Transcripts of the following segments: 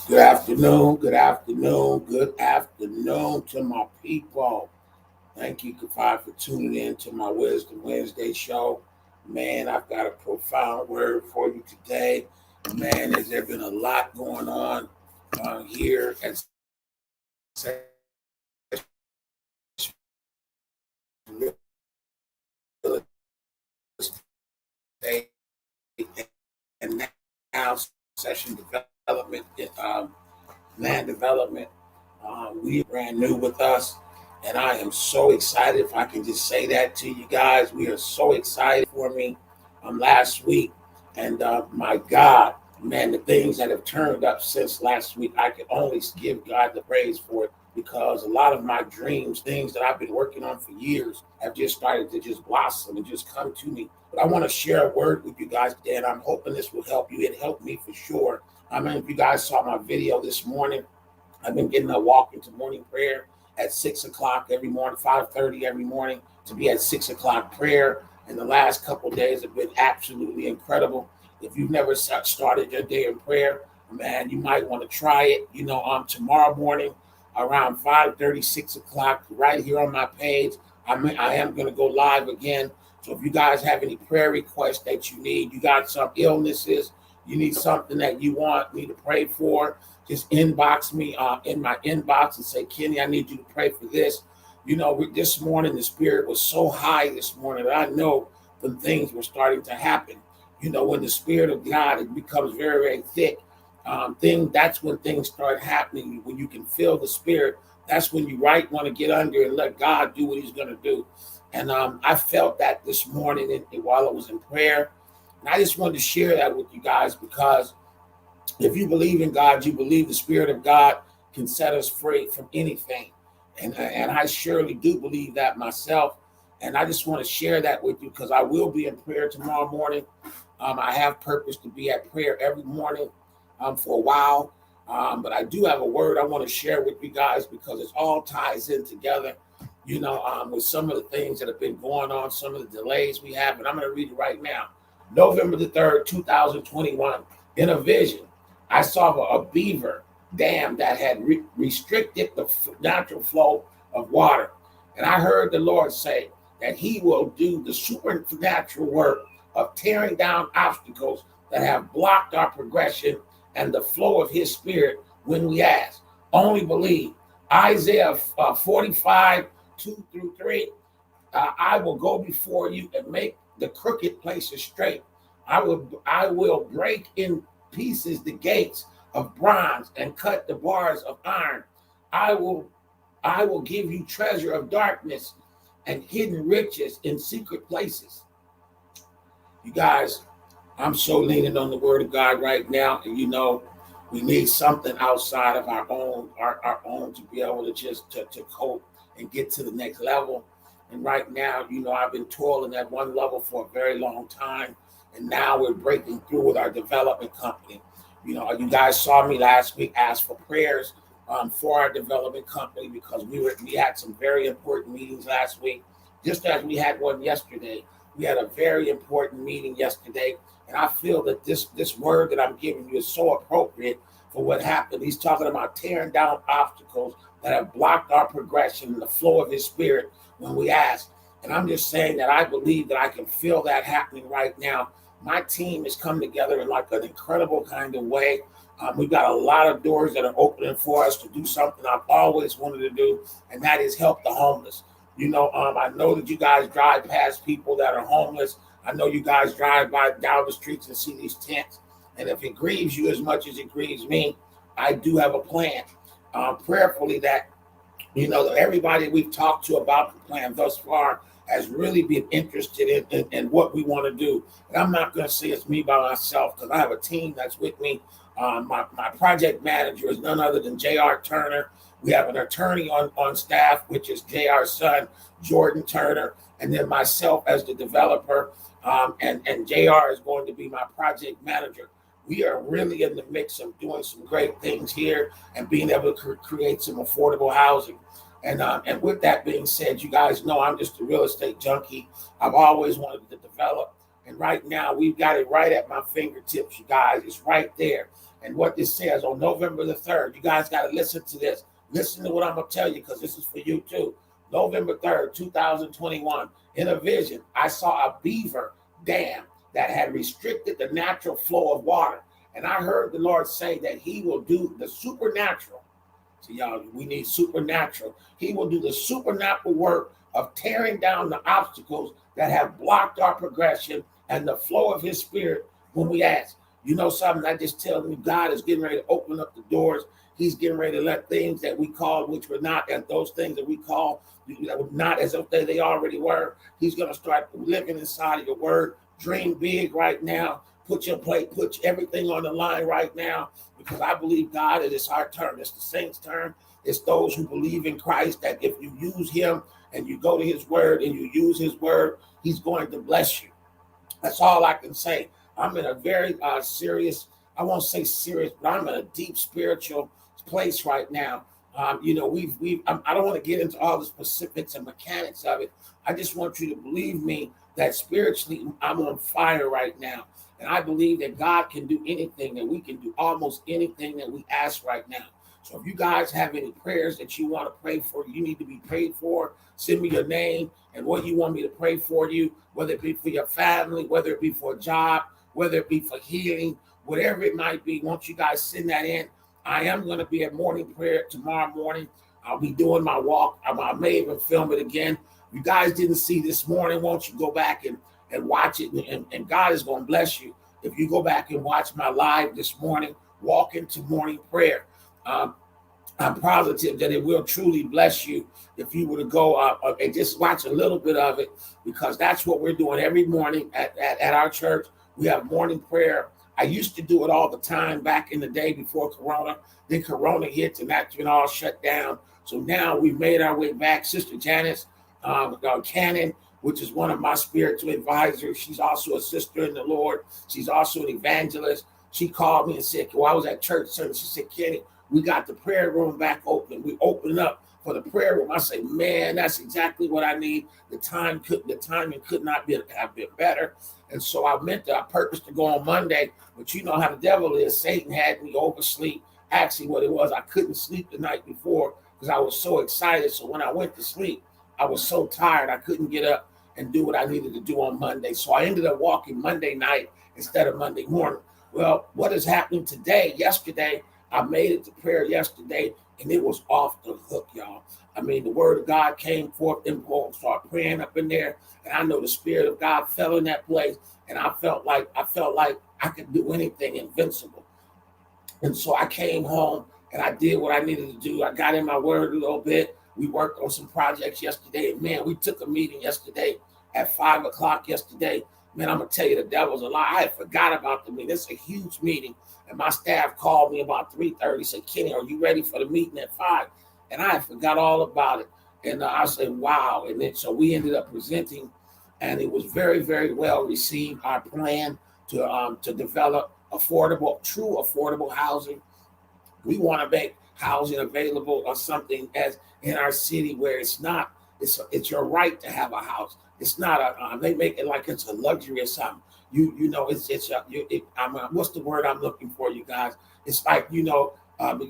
Good afternoon, good afternoon, good afternoon to my people. Thank you, Kafai, for tuning in to my Wisdom Wednesday show. Man, I've got a profound word for you today. Man, has there been a lot going on here at and now session development, land development. We brand new with us, and I am so excited. If I can just say that to you guys, we are so excited for me. Last week, and my God, man, the things that have turned up since last week, I can only give God the praise for it because a lot of my dreams, things that I've been working on for years, have just started to just blossom and just come to me. But I want to share a word with you guys today, and I'm hoping this will help you. It helped me for sure. I mean, if you guys saw my video this morning, I've been getting a walk into morning prayer at 6 o'clock every morning, 5:30 every morning to be at 6 o'clock prayer. And the last couple of days have been absolutely incredible. If you've never started your day in prayer, man, you might want to try it. Tomorrow morning around 5:30, 6 o'clock, right here on my page, I am going to go live again. So if you guys have any prayer requests that you need, you got some illnesses, you need something that you want me to pray for, just inbox me in my inbox and say, Kenny, I need you to pray for this. This morning, the spirit was so high this morning that I know the things were starting to happen. When the spirit of God, it becomes very, very thick, that's when things start happening. When you can feel the spirit, that's when you want to get under and let God do what he's going to do. And I felt that this morning while I was in prayer. And I just wanted to share that with you guys because if you believe in God, you believe the Spirit of God can set us free from anything. And I surely do believe that myself. And I just want to share that with you because I will be in prayer tomorrow morning. I have purpose to be at prayer every morning for a while. But I do have a word I want to share with you guys because it all ties in together, with some of the things that have been going on, some of the delays we have. And I'm going to read it right now. November the 3rd, 2021, in a vision, I saw a beaver dam that had restricted the natural flow of water. And I heard the Lord say that he will do the supernatural work of tearing down obstacles that have blocked our progression and the flow of his spirit when we ask. Only believe. Isaiah 45, 2-3. I will go before you and make the crooked places straight. I will break in pieces the gates of bronze and cut the bars of iron. I will give you treasure of darkness and hidden riches in secret places. You guys, I'm so leaning on the word of God right now, and we need something outside of our own to be able to just to cope and get to the next level. And right now, I've been toiling at one level for a very long time, and now we're breaking through with our development company. You guys saw me last week ask for prayers for our development company because we had some very important meetings last week, just as we had one yesterday. We had a very important meeting yesterday, and I feel that this word that I'm giving you is so appropriate for what happened. He's talking about tearing down obstacles that have blocked our progression and the flow of his spirit when we ask. And I'm just saying that I believe that I can feel that happening right now. My team has come together in like an incredible kind of way. We've got a lot of doors that are opening for us to do something I've always wanted to do, and that is help the homeless. I know that you guys drive past people that are homeless. I know you guys drive by down the streets and see these tents. And if it grieves you as much as it grieves me, I do have a plan. Prayerfully that, everybody we've talked to about the plan thus far has really been interested in what we want to do. And I'm not going to say it's me by myself because I have a team that's with me. My project manager is none other than J.R. Turner. We have an attorney on staff, which is J.R.'s son, Jordan Turner, and then myself as the developer, and J.R. is going to be my project manager. We are really in the mix of doing some great things here and being able to create some affordable housing. And with that being said, you guys know I'm just a real estate junkie. I've always wanted to develop. And right now, we've got it right at my fingertips, you guys. It's right there. And what this says on November the 3rd, you guys got to listen to this. Listen to what I'm going to tell you, because this is for you too. November 3rd, 2021, in a vision, I saw a beaver dam that had restricted the natural flow of water. And I heard the Lord say that he will do the supernatural. So y'all, we need supernatural. He will do the supernatural work of tearing down the obstacles that have blocked our progression and the flow of his spirit when we ask. You know something, I just tell you, God is getting ready to open up the doors. He's getting ready to let things that we call, which were not, and those things that we call not as if they already were. He's going to start living inside of your word. Dream big right now. Put everything on the line right now, because I believe God, it is our turn. It's the saints' turn. It's those who believe in Christ, that if you use him and you go to his word and you use his word, he's going to bless you. That's all I can say. I'm in a very serious, I won't say serious, but I'm in a deep spiritual place right now. I don't want to get into all the specifics and mechanics of it. I just want you to believe me that spiritually I'm on fire right now. And I believe that God can do anything, that we can do almost anything that we ask right now. So if you guys have any prayers that you want to pray for, you need to be prayed for, send me your name and what you want me to pray for you, whether it be for your family, whether it be for a job, whether it be for healing, whatever it might be. Once you guys send that in, I am going to be at morning prayer tomorrow morning. I'll be doing my walk. I may even film it again. You guys didn't see this morning, won't you go back and watch it? And God is going to bless you if you go back and watch my live this morning, walk into morning prayer. I'm positive that it will truly bless you if you were to go and just watch a little bit of it, because that's what we're doing every morning at our church. We have morning prayer. I used to do it all the time back in the day before Corona. Then Corona hit and that's been all shut down. So now we've made our way back. Sister Janice Cannon, which is one of my spiritual advisors. She's also a sister in the Lord. She's also an evangelist. She called me and said, well, I was at church service. She said, Kenny, we got the prayer room back open. We opened up for the prayer room. I say, man, that's exactly what I need. The timing could not have been better. And so I purposed to go on Monday, but you know how the devil is. Satan had me oversleep. Actually, what it was, I couldn't sleep the night before because I was so excited. So when I went to sleep, I was so tired, I couldn't get up and do what I needed to do on Monday. So I ended up walking Monday night instead of Monday morning. Well, what is happening today? Yesterday, I made it to prayer yesterday, and it was off the hook, y'all. I mean, the word of God came forth and we'll start praying up in there. And I know the Spirit of God fell in that place. And I felt like I could do anything, invincible. And so I came home and I did what I needed to do. I got in my word a little bit. We worked on some projects yesterday. And man, we took a meeting yesterday at 5:00 yesterday. Man, I'm going to tell you, the devil's a lie. I had forgot about the meeting. It's a huge meeting. And my staff called me about 3:30, said, Kenny, are you ready for the meeting at 5? And I forgot all about it. And I said, wow. And then so we ended up presenting, and it was very, very well received. Our plan to develop true affordable housing. We want to make housing available or something as in our city where it's it's your right to have a house. It's not they make it like it's a luxury or something. What's the word I'm looking for, you guys? It's like, you ain't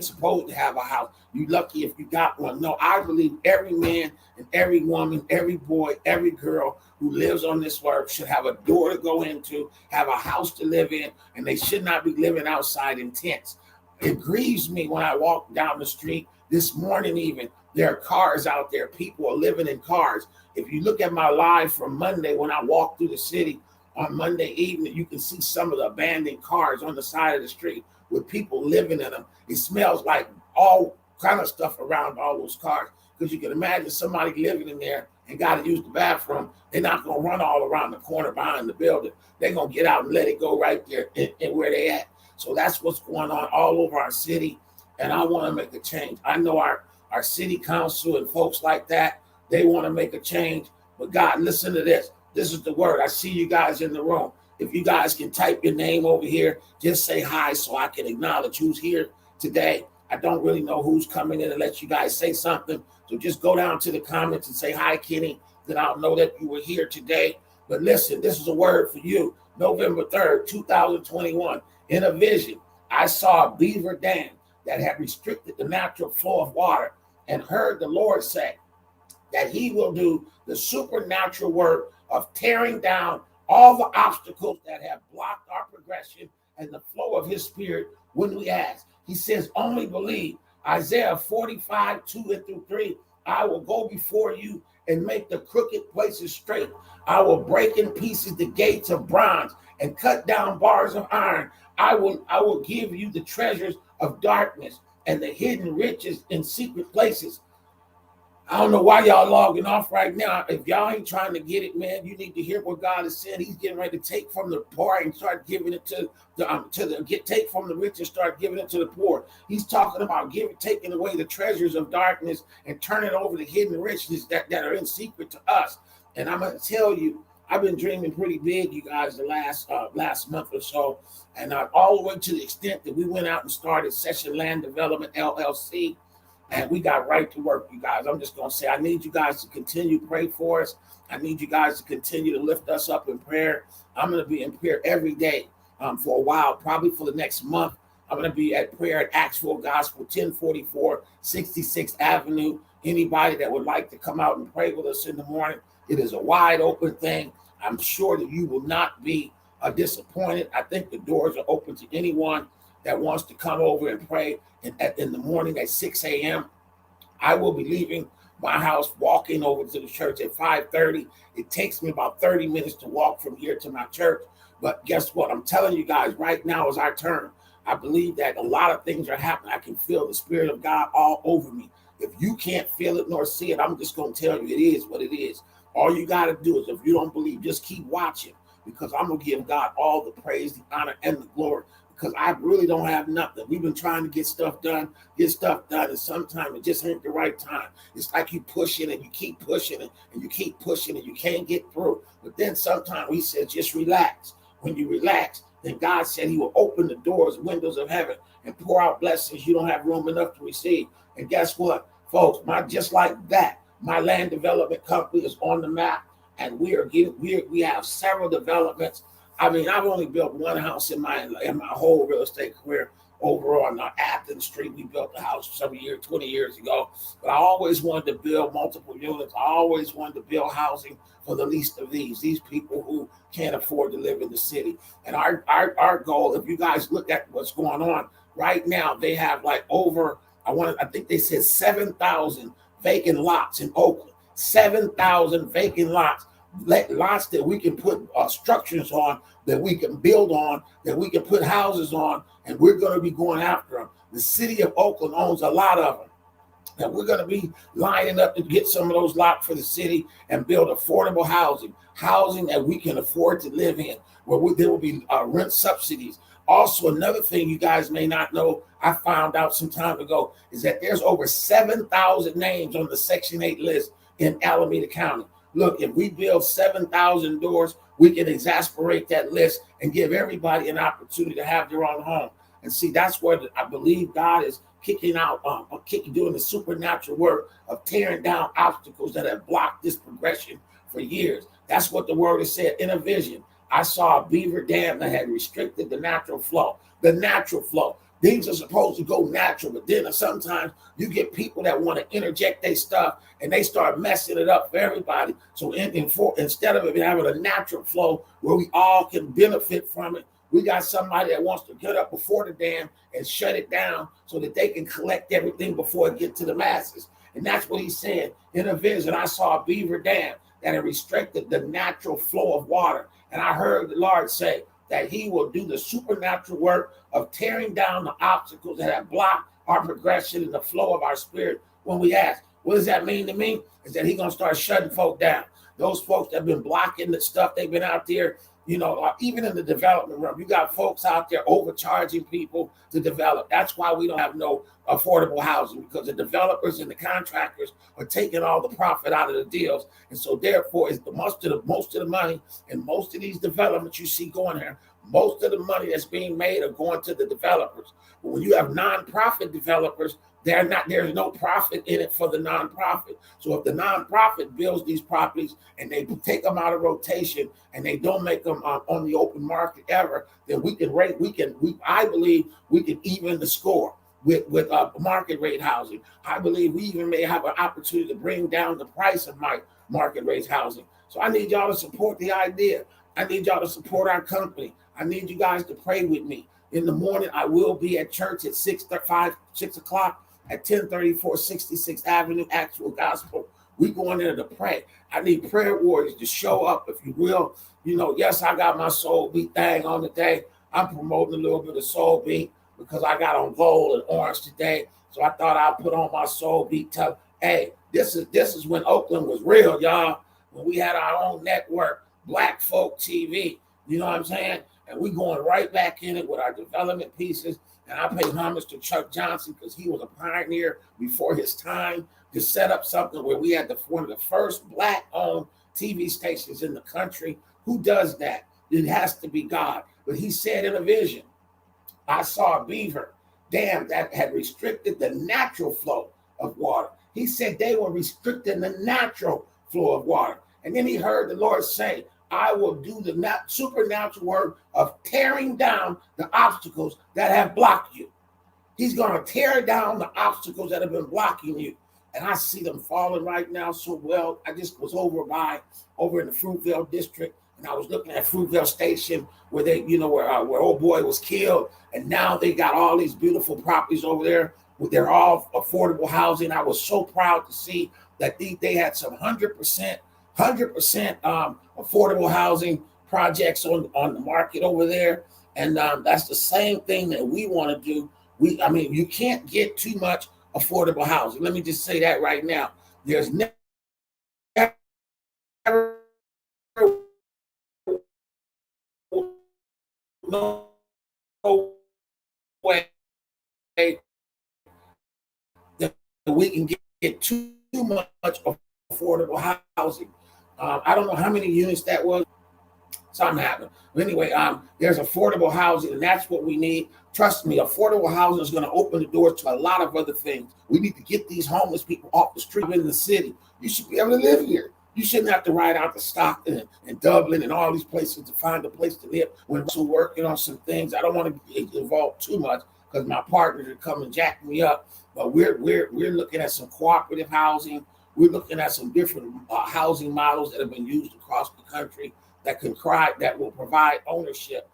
supposed to have a house. You lucky if you got one. No, I believe every man and every woman, every boy, every girl who lives on this earth should have a door to go into, have a house to live in, and they should not be living outside in tents. It grieves me when I walk down the street this morning even. There are cars out there. People are living in cars. If you look at my live from Monday, when I walked through the city on Monday evening, you can see some of the abandoned cars on the side of the street with people living in them. It smells like all kind of stuff around all those cars, because you can imagine somebody living in there and got to use the bathroom. They're not going to run all around the corner behind the building. They're going to get out and let it go right there and where they at. So that's what's going on all over our city. And I want to make a change. I know our city council and folks like that, they want to make a change. But God, listen to this. This is the word. I see you guys in the room. If you guys can type your name over here, just say hi so I can acknowledge who's here today. I don't really know who's coming in and let you guys say something. So just go down to the comments and say hi, Kenny. Then I'll know that you were here today. But listen, this is a word for you. November 3rd, 2021, in a vision, I saw a beaver dam that had restricted the natural flow of water and heard the Lord say that he will do the supernatural work of tearing down all the obstacles that have blocked our progression and the flow of his spirit when we ask. He says, only believe. Isaiah 45, 2 and through 3, I will go before you and make the crooked places straight. I will break in pieces the gates of bronze and cut down bars of iron. I will give you the treasures of darkness and the hidden riches in secret places. I don't know why y'all logging off right now. If y'all ain't trying to get it, man, you need to hear what God is saying. He's getting ready to take from the poor and start giving it take from the rich and start giving it to the poor. He's talking about taking away the treasures of darkness and turning over the hidden riches that are in secret to us. And I'm going to tell you, I've been dreaming pretty big, you guys, the last month or so, and all the way to the extent that we went out and started Session Land Development LLC. And we got right to work, you guys. I'm just going to say, I need you guys to continue to pray for us. I need you guys to continue to lift us up in prayer. I'm going to be in prayer every day for a while, probably for the next month. I'm going to be at prayer at Axville Gospel, 1044 66th Avenue. Anybody that would like to come out and pray with us in the morning, it is a wide open thing. I'm sure that you will not be disappointed. I think the doors are open to anyone that wants to come over and pray in the morning at 6 a.m. I will be leaving my house, walking over to the church at 5:30. It takes me about 30 minutes to walk from here to my church. But guess what? I'm telling you guys, right now is our turn. I believe that a lot of things are happening. I can feel the Spirit of God all over me. If you can't feel it nor see it, I'm just going to tell you it is what it is. All you got to do is, if you don't believe, just keep watching, because I'm going to give God all the praise, the honor, and the glory. Because I really don't have nothing. We've been trying to get stuff done, and sometimes it just ain't the right time. It's like you pushing and you keep pushing it, and you keep pushing and you can't get through. But then sometimes he said, just relax. When you relax, then God said he will open the doors, windows of heaven, and pour out blessings you don't have room enough to receive. And guess what, folks? Just like that, my land development company is on the map, and we have several developments. I mean, I've only built one house in my whole real estate career. Over on Athens Street, we built a house 20 years ago. But I always wanted to build multiple units. I always wanted to build housing for the least of these people who can't afford to live in the city. And our goal, if you guys look at what's going on right now, they have like I think they said 7,000 vacant lots in Oakland. 7,000 vacant lots that we can put structures on, that we can build on, that we can put houses on, and we're going to be going after them. The city of Oakland owns a lot of them, and we're going to be lining up to get some of those lots for the city and build affordable housing that we can afford to live in, where there will be rent subsidies. Also, another thing you guys may not know, I found out some time ago, is that there's over 7,000 names on the Section 8 list in Alameda County. Look, if we build 7,000 doors, we can exasperate that list and give everybody an opportunity to have their own home. And see, that's where I believe God is doing the supernatural work of tearing down obstacles that have blocked this progression for years. That's what the word has said. In a vision, I saw a beaver dam that had restricted the natural flow. The natural flow. Things are supposed to go natural, but then sometimes you get people that want to interject their stuff and they start messing it up for everybody. So instead of it having a natural flow where we all can benefit from it, we got somebody that wants to get up before the dam and shut it down so that they can collect everything before it gets to the masses. And that's what he's saying. In a vision, I saw a beaver dam that had restricted the natural flow of water. And I heard the Lord say that he will do the supernatural work of tearing down the obstacles that have blocked our progression and the flow of our spirit when we ask. What does that mean to me? Is that he's going to start shutting folk down. Those folks that have been blocking the stuff, they've been out there, even in the development realm, you got folks out there overcharging people to develop. That's why we don't have no affordable housing, because the developers and the contractors are taking all the profit out of the deals. And so therefore, it's most of the money and most of these developments you see going here, most of the money that's being made are going to the developers. But when you have nonprofit developers, There's no profit in it for the nonprofit. So if the nonprofit builds these properties and they take them out of rotation and they don't make them on the open market ever, then I believe we can even the score with market rate housing. I believe we even may have an opportunity to bring down the price of my market rate housing. So I need y'all to support the idea. I need y'all to support our company. I need you guys to pray with me. In the morning, I will be at church at 6 o'clock at 1034 66th Avenue, Actual Gospel. We going there to pray. I need prayer warriors to show up, if you will. Yes, I got my soul beat thing on today. I'm promoting a little bit of soul beat because I got on gold and orange today. So I thought I'd put on my soul beat. Hey, this is when Oakland was real, y'all. When we had our own network, Black Folk TV. You know what I'm saying? And we going right back in it with our development pieces. And I pay homage to Chuck Johnson because he was a pioneer before his time to set up something where we had one of the first Black-owned TV stations in the country. Who does that? It has to be God. But he said in a vision, I saw a beaver dam that had restricted the natural flow of water. He said they were restricting the natural flow of water. And then he heard the Lord say, I will do the supernatural work of tearing down the obstacles that have blocked you. He's going to tear down the obstacles that have been blocking you. And I see them falling right now so well. I just was over in the Fruitvale district, and I was looking at Fruitvale Station where where old boy was killed. And now they got all these beautiful properties over there. They're all affordable housing. I was so proud to see that they had some 100% affordable housing projects on the market over there. And that's the same thing that we want to do. You can't get too much affordable housing. Let me just say that right now. There's never no way that we can get too much affordable housing. I don't know how many units that was. Something happened. But anyway, there's affordable housing, and that's what we need. Trust me, affordable housing is going to open the doors to a lot of other things. We need to get these homeless people off the street in the city. You should be able to live here. You shouldn't have to ride out to Stockton and Dublin and all these places to find a place to live. When we're working on some things, I don't want to get involved too much because my partners are coming jack me up. But we're looking at some cooperative housing. We're looking at some different housing models that have been used across the country that will provide ownership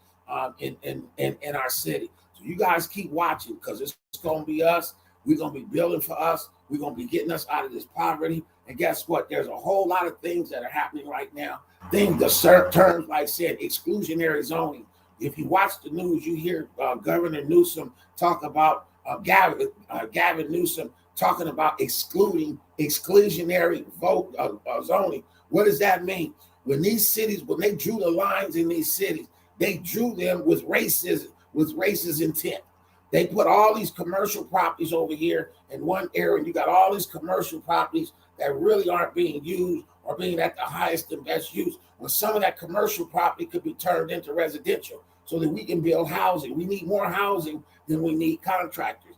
in our city. So you guys keep watching because it's going to be us. We're going to be building for us. We're going to be getting us out of this poverty. And guess what? There's a whole lot of things that are happening right now. Terms like said exclusionary zoning. If you watch the news, you hear Governor Newsom talk about Gavin Newsom talking about excluding exclusionary zoning. What does that mean? When they drew the lines in these cities, they drew them with racist intent. They put all these commercial properties over here in one area, and you got all these commercial properties that really aren't being used or being at the highest and best use. When some of that commercial property could be turned into residential so that we can build housing. We need more housing than we need contractors.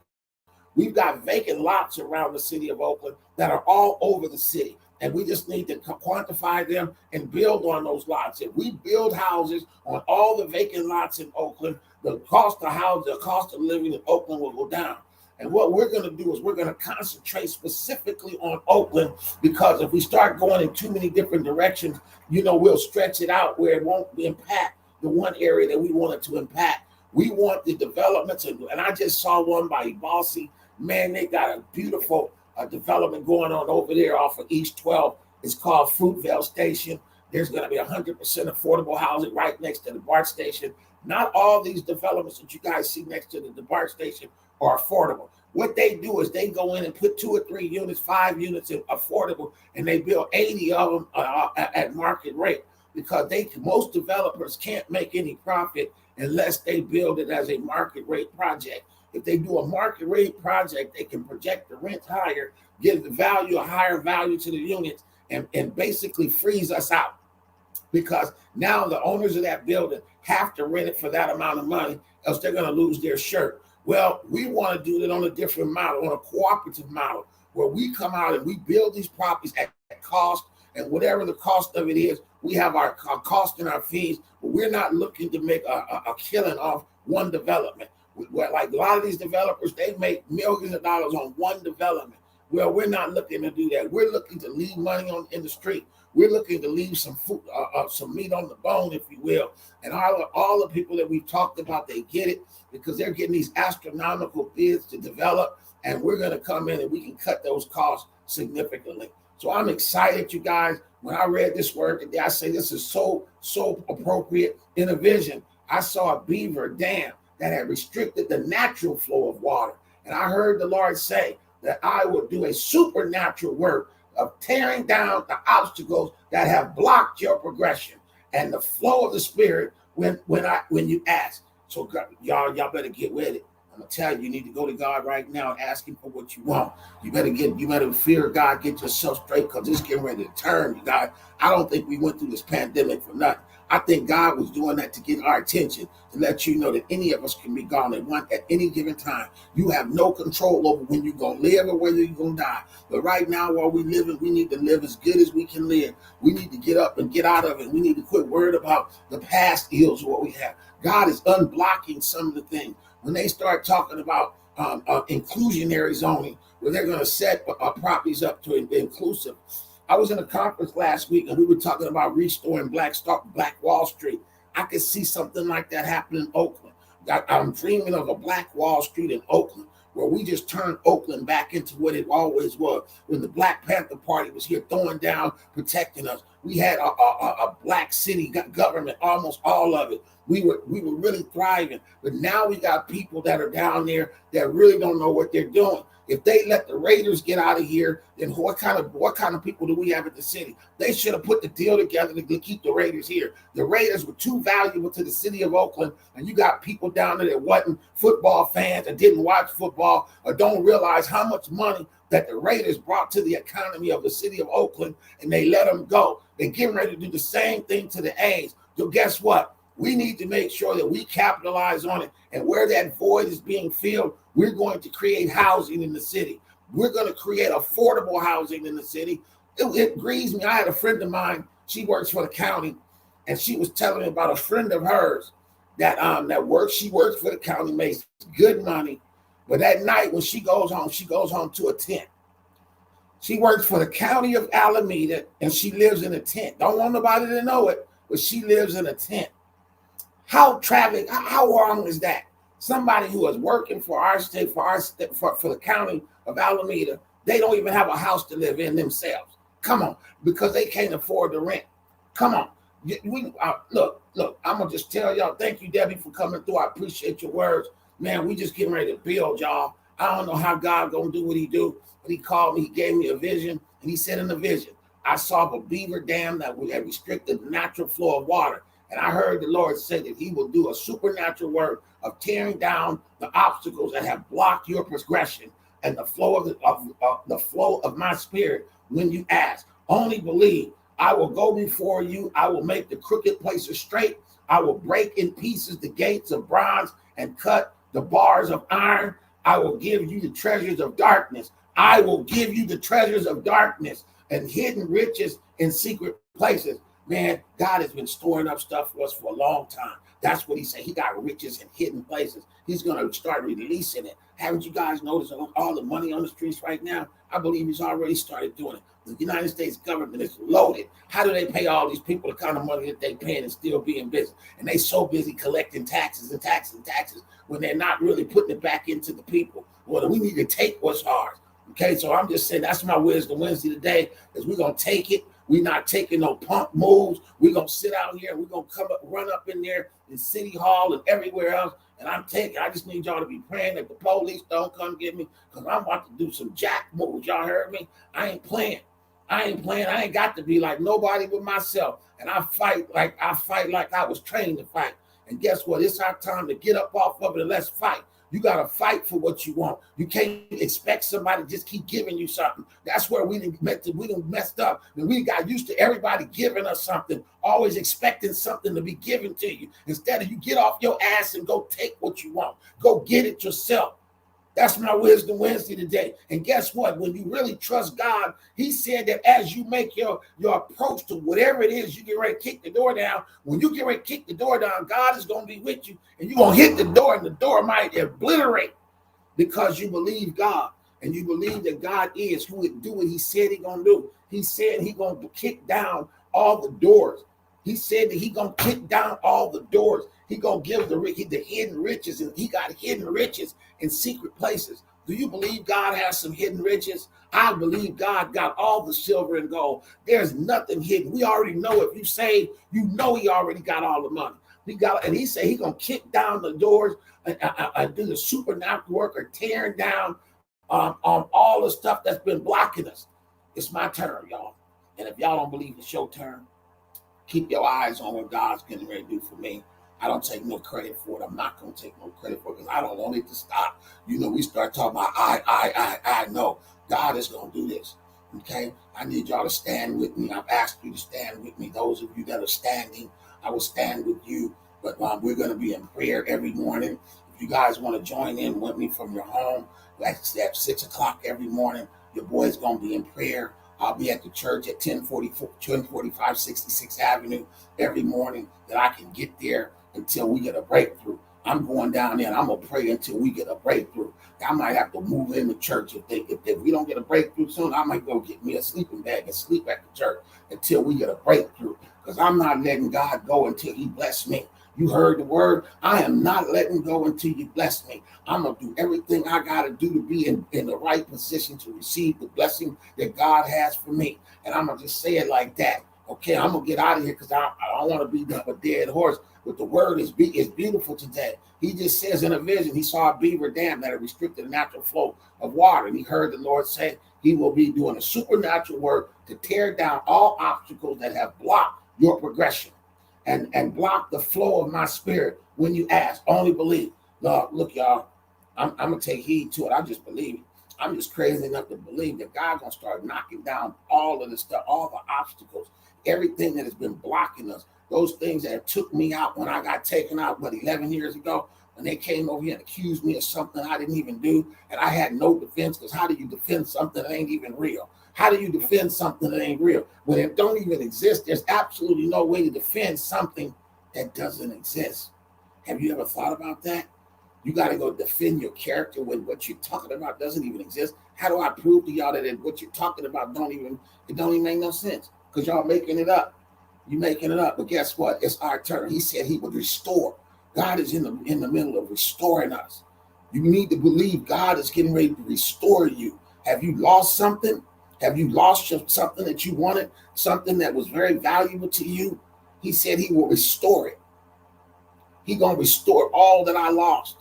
We've got vacant lots around the city of Oakland that are all over the city. And we just need to quantify them and build on those lots. If we build houses on all the vacant lots in Oakland, the cost of living in Oakland will go down. And what we're going to do is we're going to concentrate specifically on Oakland, because if we start going in too many different directions, we'll stretch it out where it won't impact the one area that we want it to impact. We want the developments, and I just saw one by Bossy. Man, they got a beautiful development going on over there off of East 12. It's called Fruitvale Station. There's going to be 100% affordable housing right next to the BART station. Not all these developments that you guys see next to the BART station are affordable. What they do is they go in and put 2 or 3 units, 5 units in affordable, and they build 80 of them at market rate, because most developers can't make any profit unless they build it as a market rate project. If they do a market rate project, they can project the rent higher, give a higher value to the units, and basically freeze us out. Because now the owners of that building have to rent it for that amount of money, else they're going to lose their shirt. Well, we want to do it on a different model, on a cooperative model, where we come out and we build these properties at cost, and whatever the cost of it is, we have our cost and our fees, but we're not looking to make a killing off one development. Like a lot of these developers, they make millions of dollars on one development. Well, we're not looking to do that. We're looking to leave money in the street. We're looking to leave some food, some meat on the bone, if you will. And all the people that we've talked about, they get it because they're getting these astronomical bids to develop, and we're going to come in and we can cut those costs significantly. So I'm excited, you guys. When I read this word today, I say this is so appropriate. In a vision, I saw a beaver dam that had restricted the natural flow of water. And I heard the Lord say that I would do a supernatural work of tearing down the obstacles that have blocked your progression and the flow of the Spirit when you ask. So y'all better get with it. I'm gonna tell you, you need to go to God right now and ask Him for what you want. You better fear God, get yourself straight, because it's getting ready to turn, you guys. I don't think we went through this pandemic for nothing. I think God was doing that to get our attention, to let you know that any of us can be gone at any given time. You have no control over when you're going to live or whether you're going to die. But right now, while we're living, we need to live as good as we can live. We need to get up and get out of it. We need to quit worried about the past ills of what we have. God is unblocking some of the things. When they start talking about inclusionary zoning, where they're going to set properties up to be inclusive. I was in a conference last week and we were talking about restoring Black Wall Street. I could see something like that happen in Oakland. I'm dreaming of a Black Wall Street in Oakland, where we just turned Oakland back into what it always was. When the Black Panther Party was here throwing down, protecting us, we had a black city government, almost all of it. We were really thriving. But now we got people that are down there that really don't know what they're doing. If they let the Raiders get out of here, then what kind of people do we have at the city? They should have put the deal together to keep the Raiders here. The Raiders were too valuable to the city of Oakland, and you got people down there that wasn't football fans and didn't watch football or don't realize how much money that the Raiders brought to the economy of the city of Oakland, and they let them go. They're getting ready to do the same thing to the A's. So guess what? We need to make sure that we capitalize on it. And where that void is being filled, we're going to create housing in the city. We're going to create affordable housing in the city. It grieves me. I had a friend of mine. She works for the county, and she was telling me about a friend of hers that works. She works for the county, makes good money. But at night when she goes home to a tent. She works for the county of Alameda, and she lives in a tent. Don't want nobody to know it, but she lives in a tent. How wrong is that? Somebody who is working for our state, for the county of Alameda, they don't even have a house to live in themselves. Come on, because they can't afford the rent. Come on. Look, I'm going to just tell y'all, thank you, Debbie, for coming through. I appreciate your words. Man, we just getting ready to build, y'all. I don't know how God going to do what he do, but he called me, he gave me a vision, and he said in the vision, I saw a beaver dam that would have restricted the natural flow of water. And I heard the Lord say that he will do a supernatural work of tearing down the obstacles that have blocked your progression and the flow of my Spirit when you ask. Only believe. I will go before you. I will make the crooked places straight. I will break in pieces the gates of bronze and cut the bars of iron. I will give you the treasures of darkness. I will give you the treasures of darkness and hidden riches in secret places. Man, God has been storing up stuff for us for a long time. That's what he said. He got riches in hidden places. He's going to start releasing it. Haven't you guys noticed all the money on the streets right now? I believe he's already started doing it. The United States government is loaded. How do they pay all these people the kind of money that they paying and still be in business? And they so busy collecting taxes and taxes and taxes when they're not really putting it back into the people. Well, we need to take what's ours. Okay, so I'm just saying that's my Wisdom Wednesday today, is we're going to take it. We're not taking no pump moves. We're going to sit out here and we're going to run up in there in City Hall and everywhere else. And I just need y'all to be praying that the police don't come get me, because I'm about to do some jack moves. Y'all heard me? I ain't playing. I ain't got to be like nobody but myself. And I fight like I was trained to fight. And guess what? It's our time to get up off of it and let's fight. You got to fight for what you want. You can't expect somebody to just keep giving you something. That's where we didn't messed up. And we got used to everybody giving us something, always expecting something to be given to you. Instead of you get off your ass and go take what you want. Go get it yourself. That's my Wisdom Wednesday today. And guess what? When you really trust God, he said that as you make your approach to whatever it is, you get ready to kick the door down. When you get ready to kick the door down, God is going to be with you. And you're going to hit the door, and the door might obliterate because you believe God. And you believe that God is who would do what he said he's going to do. He said he's going to kick down all the doors. He said that he's going to kick down all the doors. He going to give the hidden riches, and he got hidden riches in secret places. Do you believe God has some hidden riches? I believe God got all the silver and gold. There's nothing hidden. We already know if you save, you know he already got all the money. And he said he's going to kick down the doors and do the supernatural work or tearing down on all the stuff that's been blocking us. It's my turn, y'all. And if y'all don't believe it's your turn, keep your eyes on what God's getting ready to do for me. I don't take no credit for it. I'm not going to take no credit for it because I don't want it to stop. You know, we start talking about I know. God is going to do this, okay? I need y'all to stand with me. I've asked you to stand with me. Those of you that are standing, I will stand with you. But we're going to be in prayer every morning. If you guys want to join in with me from your home, that's at 6 o'clock every morning. Your boy's going to be in prayer. I'll be at the church at 1045 66th Avenue every morning that I can get there until we get a breakthrough. I'm going down there and I'm going to pray until we get a breakthrough. I might have to move in the church. If we don't get a breakthrough soon, I might go get me a sleeping bag and sleep at the church until we get a breakthrough. Because I'm not letting God go until he bless me. You heard the word. I am not letting go until you bless me. I'm going to do everything I got to do to be in the right position to receive the blessing that God has for me. And I'm going to just say it like that. Okay, I'm going to get out of here because I don't want to be a dead horse. But the word is beautiful today. He just says in a vision, he saw a beaver dam that had restricted the natural flow of water. And he heard the Lord say he will be doing a supernatural work to tear down all obstacles that have blocked your progression and block the flow of my spirit when you ask. Only believe. Look, y'all, I'm going to take heed to it. I just believe it. I'm just crazy enough to believe that God's going to start knocking down all of the stuff, all the obstacles, everything that has been blocking us. Those things that took me out when I got taken out, 11 years ago, when they came over here and accused me of something I didn't even do, and I had no defense, because how do you defend something that ain't even real? How do you defend something that ain't real? When it don't even exist, there's absolutely no way to defend something that doesn't exist. Have you ever thought about that? You got to go defend your character when what you're talking about doesn't even exist. How do I prove to y'all that what you're talking about don't even make no sense? Because y'all making it up. You're making it up, but guess what? It's our turn. He said he would restore. God is in the middle of restoring us. You need to believe God is getting ready to restore you. Have you lost something? Have you lost something that you wanted, something that was very valuable to you? He said he will restore it. He's going to restore all that I lost.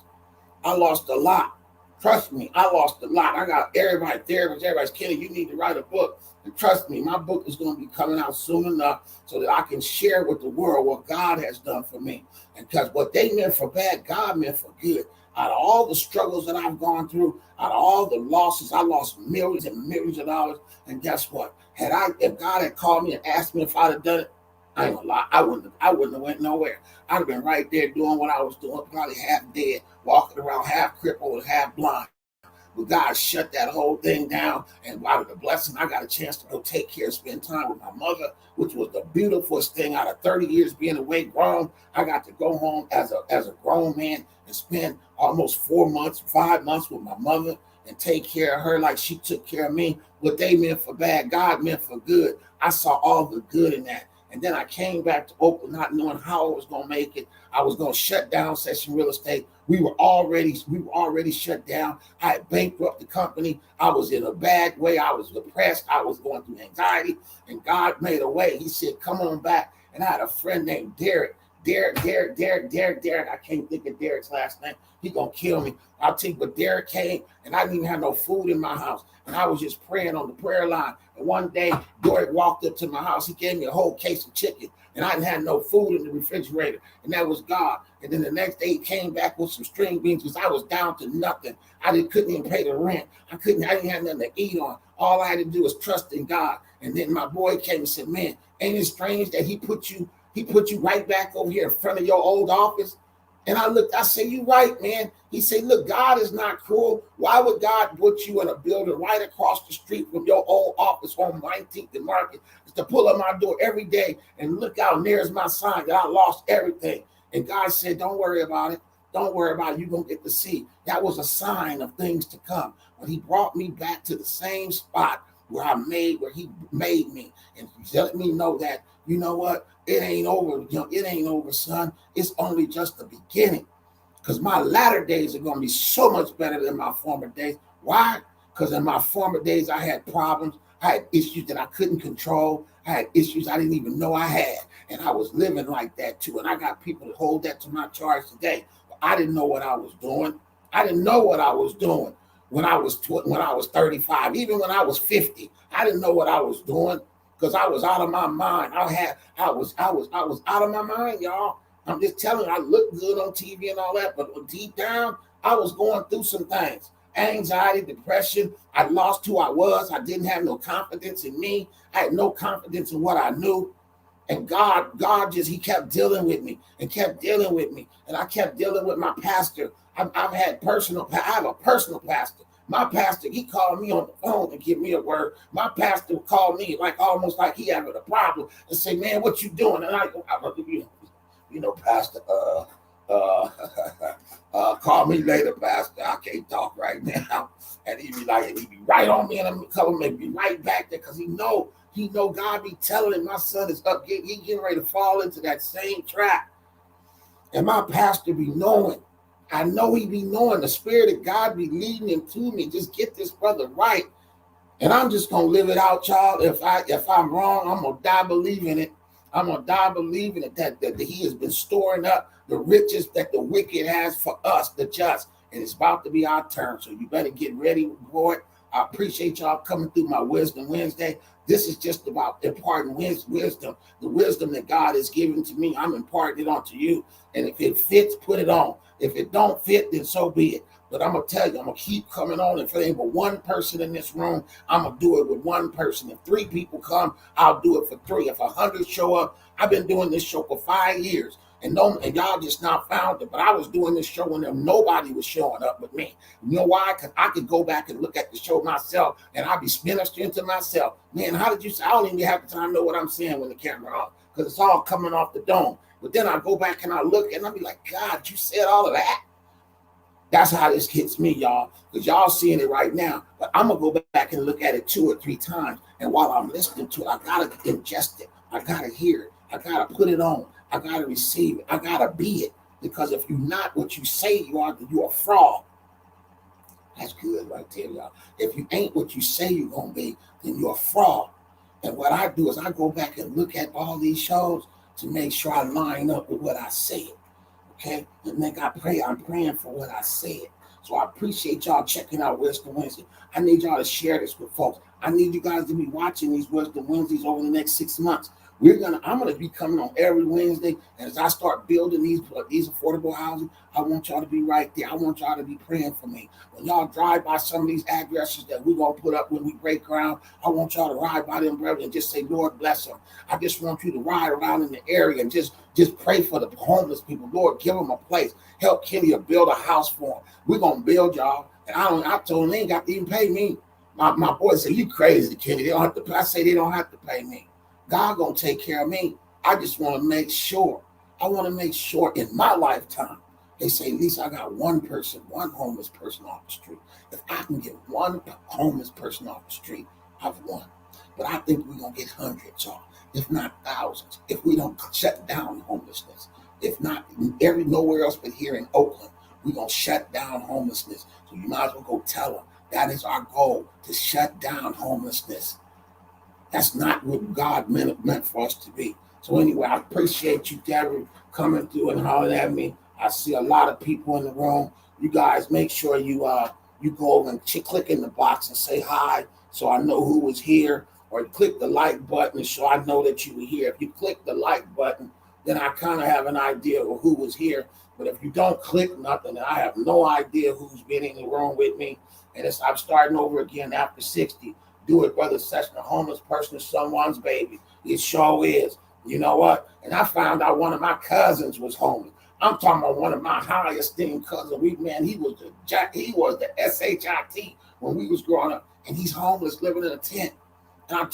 I lost a lot. Trust me, I lost a lot. I got everybody's Kenny, you need to write a book. And trust me, my book is going to be coming out soon enough so that I can share with the world what God has done for me. And because what they meant for bad, God meant for good. Out of all the struggles that I've gone through, out of all the losses, I lost millions and millions of dollars. And guess what? If God had called me and asked me if I'd have done it, I ain't gonna lie, I wouldn't have went nowhere. I'd have been right there doing what I was doing, probably half dead, walking around half crippled and half blind. But God shut that whole thing down, and out of the blessing, I got a chance to go take care, spend time with my mother, which was the beautifulest thing. Out of 30 years being away grown, I got to go home as a grown man and spend almost 5 months with my mother and take care of her like she took care of me. What they meant for bad, God meant for good. I saw all the good in that. And then I came back to Oakland not knowing how I was going to make it. I was going to shut down Session Real Estate. We were already shut down. I had bankrupted the company. I was in a bad way. I was depressed. I was going through anxiety. And God made a way. He said, come on back. And I had a friend named Derek. Derek. I can't think of Derek's last name. He gonna kill me. I'll tell you, but Derek came and I didn't even have no food in my house. And I was just praying on the prayer line. And one day, Derek walked up to my house. He gave me a whole case of chicken. And I didn't have no food in the refrigerator. And that was God. And then the next day he came back with some string beans because I was down to nothing. Couldn't even pay the rent. I didn't have nothing to eat on. All I had to do was trust in God. And then my boy came and said, man, ain't it strange that he put you right back over here in front of your old office? And I looked, I said, you right, man. He said, look, God is not cruel. Why would God put you in a building right across the street from your old office on 19th and Market to pull up my door every day and look out, there's my sign that I lost everything. And God said, don't worry about it. Don't worry about it. You're going to get to see. That was a sign of things to come. When he brought me back to the same spot where he made me. And he let me know that, you know what? It ain't over, it ain't over, son. It's only just the beginning. Because my latter days are going to be so much better than my former days. Why? Because in my former days, I had problems. I had issues that I couldn't control. I had issues I didn't even know I had. And I was living like that too. And I got people to hold that to my charge today. But I didn't know what I was doing. I didn't know what I was doing when I was 35. Even when I was 50, I didn't know what I was doing. Because I was out of my mind. I was out of my mind, y'all. I'm just telling you, I look good on TV and all that, but deep down, I was going through some things. Anxiety, depression. I lost who I was. I didn't have no confidence in me. I had no confidence in what I knew. And God he kept dealing with me and kept dealing with me. And I kept dealing with my pastor. I have a personal pastor. My pastor, he called me on the phone and give me a word. My pastor would call me almost like he having a problem and say, man, what you doing? And I go, Pastor, call me later, Pastor. I can't talk right now. And he'd be right on me and I'm coming maybe right back there because he know God be telling him my son is up, he getting ready to fall into that same trap. And my pastor be knowing. I know he be knowing the Spirit of God be leading him to me. Just get this brother right. And I'm just going to live it out, y'all. If I'm wrong, I'm going to die believing it. I'm going to die believing it that he has been storing up the riches that the wicked has for us, the just. And it's about to be our turn. So you better get ready for it. I appreciate y'all coming through my Wisdom Wednesday. This is just about imparting wisdom. The wisdom that God has given to me, I'm imparting it onto you. And if it fits, put it on. If it don't fit, then so be it. But I'm going to tell you, I'm going to keep coming on. If it ain't but one person in this room, I'm going to do it with one person. If 3 people come, I'll do it for 3. If 100 show up, I've been doing this show for 5 years. And y'all just now found it. But I was doing this show when nobody was showing up with me. You know why? Because I could go back and look at the show myself, and I'd be ministering to myself. Man, how did you say? I don't even have the time to know what I'm saying when the camera on, because it's all coming off the dome. But then I go back and I look, and I'll be like, God, you said all of that? That's how this hits me, y'all, because y'all seeing it right now. But I'm going to go back and look at it 2 or 3 times. And while I'm listening to it, I got to ingest it. I got to hear it. I got to put it on. I got to receive it. I got to be it. Because if you're not what you say you are, then you're a fraud. That's good right there, y'all. If you ain't what you say you're going to be, then you're a fraud. And what I do is I go back and look at all these shows to make sure I line up with what I said. Okay? And then I'm praying for what I said. So I appreciate y'all checking out Wisdom Wednesday. I need y'all to share this with folks. I need you guys to be watching these Wisdom Wednesdays over the next 6 months. I'm gonna be coming on every Wednesday, and as I start building these affordable housing, I want y'all to be right there. I want y'all to be praying for me. When y'all drive by some of these addresses that we're gonna put up when we break ground, I want y'all to ride by them, brother, and just say, Lord, bless them. I just want you to ride around in the area and just pray for the homeless people. Lord, give them a place. Help Kenny to build a house for them. We're gonna build, y'all. And I told them they ain't got to even pay me. My boy said, you crazy, Kenny. They don't have to. I say they don't have to pay me. God gonna take care of me. I just want to make sure. I want to make sure in my lifetime, they say at least I got one homeless person off the street. If I can get one homeless person off the street, I've won. But I think we're gonna get hundreds, y'all, if not thousands, if we don't shut down homelessness. If not, nowhere else but here in Oakland, we're gonna shut down homelessness. So you might as well go tell them that is our goal, to shut down homelessness. That's not what God meant for us to be. So anyway, I appreciate you, Deborah, coming through and hollering at me. I see a lot of people in the room. You guys make sure you go over and click in the box and say hi so I know who was here, or click the like button so I know that you were here. If you click the like button, then I kind of have an idea of who was here. But if you don't click nothing, then I have no idea who's been in the room with me. And I'm starting over again after 60. Do it, brother Session, a homeless person is someone's baby. It sure is. You know what? And I found out one of my cousins was homeless. I'm talking about one of my high esteemed cousins. He was the SHIT when we was growing up, and he's homeless, living in a tent. And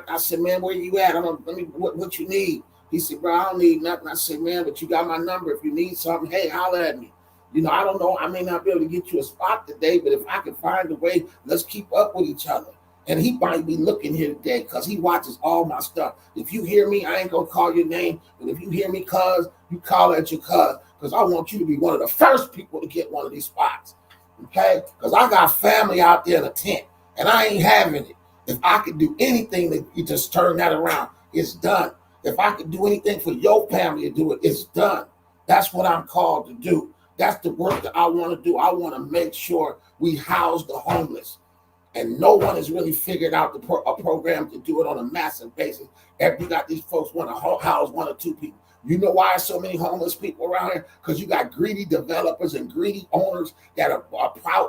I said, man, where you at? What you need? He said, bro, I don't need nothing. I said, man, but you got my number. If you need something, hey, holler at me. You know, I don't know. I may not be able to get you a spot today, but if I can find a way, let's keep up with each other. And he might be looking here today because he watches all my stuff. If you hear me, I ain't going to call your name. But if you hear me, cuz, you call at your cuz. Because I want you to be one of the first people to get one of these spots. Okay? Because I got family out there in a tent. And I ain't having it. If I could do anything that you just turn that around, it's done. If I could do anything for your family to do it, it's done. That's what I'm called to do. That's the work that I want to do. I want to make sure we house the homeless. And no one has really figured out a program to do it on a massive basis. You got these folks want to house one or two people. You know why so many homeless people around here? Because you got greedy developers and greedy owners that are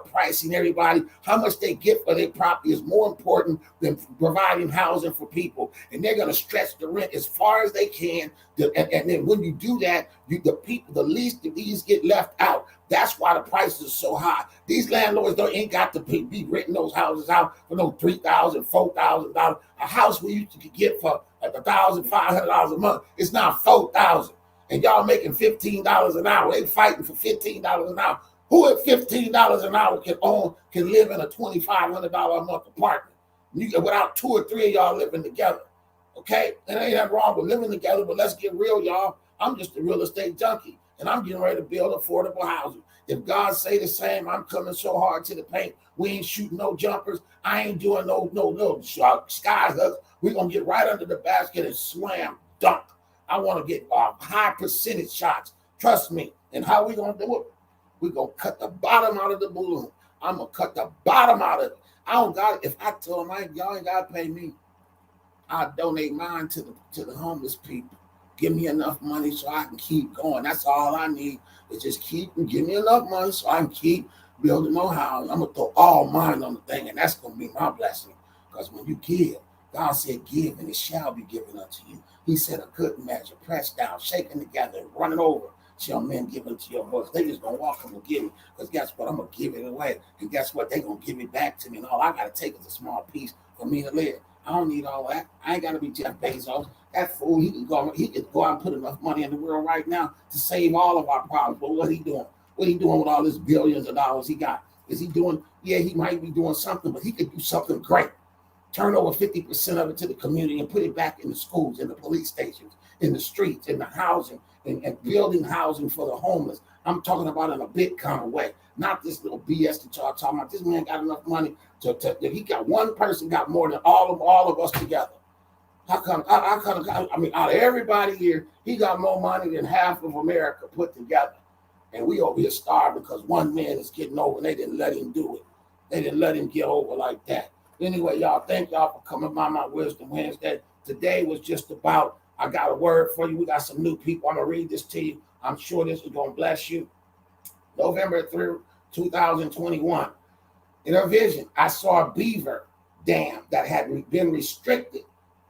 pricing everybody. How much they get for their property is more important than providing housing for people. And they're going to stretch the rent as far as they can. And then when you do that, the least of these get left out. That's why the prices are so high. These landlords ain't got to be renting those houses out for no $3,000, $4,000. A house we used to get for $1,500 a month, it's now $4,000. And y'all making $15 an hour. They fighting for $15 an hour. Who at $15 an hour can live in a $2,500 a month apartment? Without two or three of y'all living together. Okay? And ain't nothing wrong with living together, but let's get real, y'all. I'm just a real estate junkie. And I'm getting ready to build affordable housing. If God say the same, I'm coming so hard to the paint. We ain't shooting no jumpers. I ain't doing no sky hooks. We're going to get right under the basket and slam dunk. I want to get high percentage shots. Trust me. And how we going to do it? We're going to cut the bottom out of the balloon. I'm going to cut the bottom out of it. I don't got it. If I told them, y'all ain't got to pay me, I'll donate mine to the homeless people. Give me enough money so I can keep going. That's all I need is just give me enough money so I can keep building more houses. I'm going to throw all mine on the thing, and that's going to be my blessing. Because when you give, God said, give, and it shall be given unto you. He said, a good measure, pressed down, shaken together, and running over, shall men give unto your bosom. They just going to walk up and give it. Because guess what? I'm going to give it away. And guess what? They're going to give it back to me. And all I got to take is a small piece for me to live. I don't need all that. I ain't got to be Jeff Bezos. That fool, he could go out and put enough money in the world right now to save all of our problems. But what he doing? What he doing with all this billions of dollars he got? Is he doing? Yeah, he might be doing something, but he could do something great. Turn over 50% of it to the community and put it back in the schools, in the police stations, in the streets, in the housing, and building housing for the homeless. I'm talking about in a big kind of way, not this little BS that y'all talking about. This man got enough money he got one person got more than all of us together. How come? I mean, out of everybody here, he got more money than half of America put together. And we over here starving because one man is getting over and they didn't let him do it. They didn't let him get over like that. Anyway, y'all, thank y'all for coming by my Wisdom Wednesday. Today was just about, I got a word for you. We got some new people. I'm going to read this to you. I'm sure this is going to bless you. November 3rd, 2021. In a vision, I saw a beaver dam that had been restricted,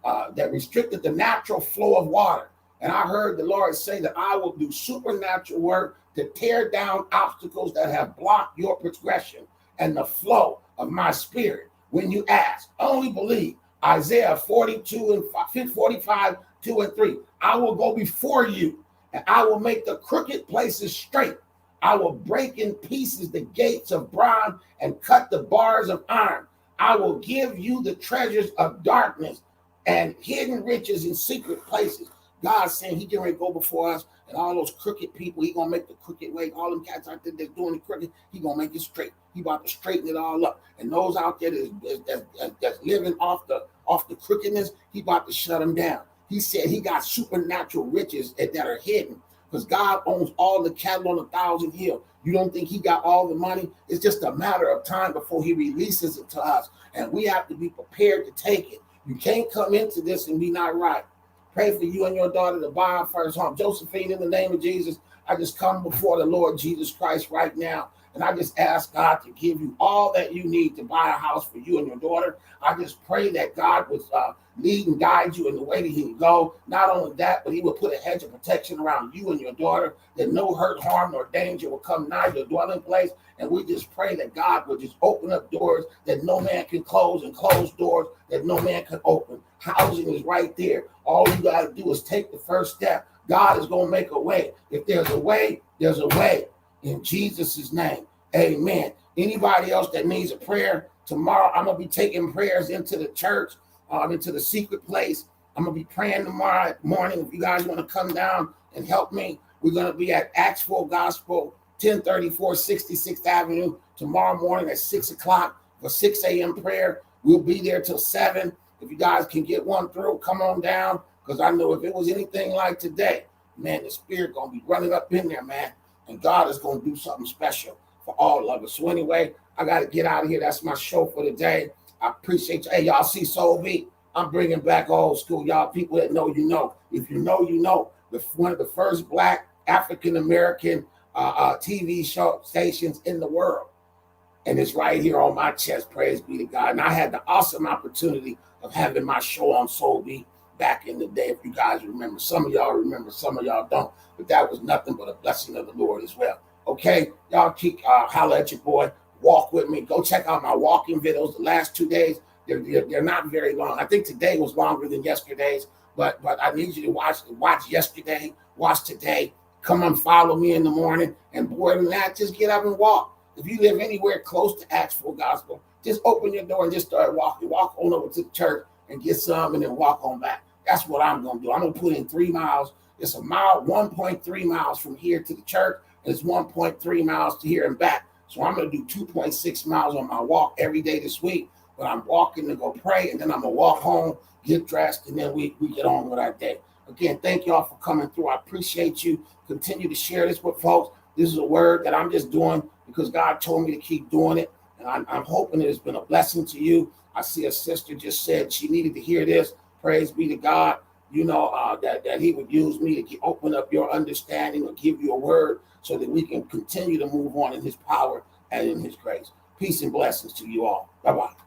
that restricted the natural flow of water. And I heard the Lord say that I will do supernatural work to tear down obstacles that have blocked your progression and the flow of my spirit. When you ask, only believe. Isaiah 42 and 45, 2 and 3. I will go before you, and I will make the crooked places straight. I will break in pieces the gates of bronze and cut the bars of iron. I will give you the treasures of darkness and hidden riches in secret places. God's saying he getting ready to go before us, and all those crooked people, he gonna make the crooked way. All them cats out there that's doing the crooked, he gonna make it straight. He about to straighten it all up. And those out there that's living off the crookedness, he about to shut them down. He said he got supernatural riches that are hidden because God owns all the cattle on 1,000 hills. You don't think he got all the money? It's just a matter of time before he releases it to us. And we have to be prepared to take it. You can't come into this and be not right. Pray for you and your daughter to buy our first home. Josephine, in the name of Jesus, I just come before the Lord Jesus Christ right now. And I just ask God to give you all that you need to buy a house for you and your daughter. I just pray that God would lead and guide you in the way that he would go. Not only that, but he will put a hedge of protection around you and your daughter, that no hurt, harm, nor danger will come nigh your dwelling place. And we just pray that God will just open up doors that no man can close, and close doors that no man can open. Housing is right there. All you got to do is take the first step. God is going to make a way. If there's a way, there's a way. In Jesus' name, amen. Anybody else that needs a prayer, tomorrow I'm going to be taking prayers into the church, into the secret place. I'm going to be praying tomorrow morning. If you guys want to come down and help me, we're going to be at Acts Full Gospel, 1034 66th Avenue, tomorrow morning at 6 o'clock for 6 a.m. prayer. We'll be there till 7. If you guys can get one through, come on down, because I know if it was anything like today, man, the Spirit going to be running up in there, man. And God is going to do something special for all of us. So anyway, I got to get out of here. That's my show for today. I appreciate you. Hey, y'all see Soul V? I'm bringing back old school. Y'all people that know, you know. If you know, you know. One of the first Black African-American TV show stations in the world. And it's right here on my chest. Praise be to God. And I had the awesome opportunity of having my show on Soul V back in the day. If you guys remember, some of y'all remember, some of y'all don't. But that was nothing but a blessing of the Lord as well. Okay, y'all keep holler at your boy. Walk with me. Go check out my walking videos. The last 2 days, they're not very long. I think today was longer than yesterday's, but I need you to watch yesterday, watch today. Come on, follow me in the morning, and more than that, just get up and walk. If you live anywhere close to Acts Full Gospel, just open your door and just start walking. Walk on over to the church and get some, and then walk on back. That's what I'm going to do. I'm going to put in 3 miles. It's a mile, 1.3 miles from here to the church. And it's 1.3 miles to here and back. So I'm going to do 2.6 miles on my walk every day this week. But I'm walking to go pray, and then I'm going to walk home, get dressed, and then we get on with our day. Again, thank y'all for coming through. I appreciate you. Continue to share this with folks. This is a word that I'm just doing because God told me to keep doing it. And I'm hoping it has been a blessing to you. I see a sister just said she needed to hear this. Praise be to God. You know, that he would use me to open up your understanding or give you a word so that we can continue to move on in his power and in his grace. Peace and blessings to you all. Bye-bye.